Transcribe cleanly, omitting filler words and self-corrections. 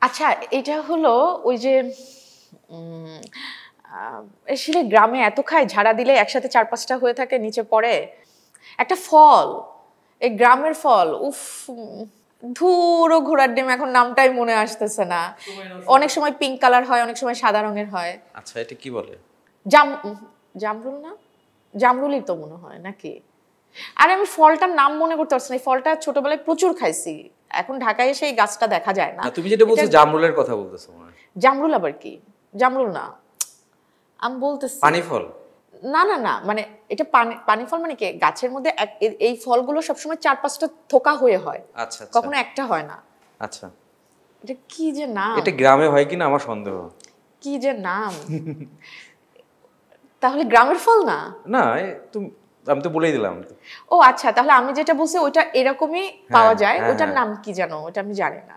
আচ্ছা, এটা হলো ওই যে আসলে গ্রামে এত খায়, ঝাড়া দিলে একসাথে 4-5টা হয়ে থাকে, নিচে পড়ে একটা ফল, এই গ্রামের ফল। উফ, ধুরো ঘোড়ার ডিম, এখন নামটাই মনে আসতেছে না। অনেক সময় পিঙ্ক কালার হয়, অনেক সময় সাদা রঙের হয়। আচ্ছা, এটা কি বলে? জামরুল না? জামরুলই তো মনে হয় নাকি? আরে আমি ফলটার নাম মনে করতে পারছি না। এই ফলটা ছোটবেলায় প্রচুর খাইছি, এখন ঢাকায় এসে এই গাছটা দেখা যায় না। তুমি যেটা বলছো জামরুলের কথা বলতেছো মনে হয়। জামরুল আবার কি? জামরুল না, আমি বলতেছি পানি ফল। না না না, মানে এটা পানি ফল মানে কি, গাছের মধ্যে এই ফলগুলো সবসময় 4-5টা থোকা হয়ে হয়। আচ্ছা আচ্ছা, কখনো একটা হয় না। আচ্ছা, এটা কি যে নাম, এটা গ্রামে হয় কিনা আমার সন্দেহ। কি যে নাম। তাহলে গ্রামের ফল না? না, তুমি, আমি তো বলেই দিলাম। ও আচ্ছা, তাহলে আমি যেটা বলছি ওইটা এরকমই পাওয়া যায়। ওটার নাম কি জানো, ওটা আমি জানি না।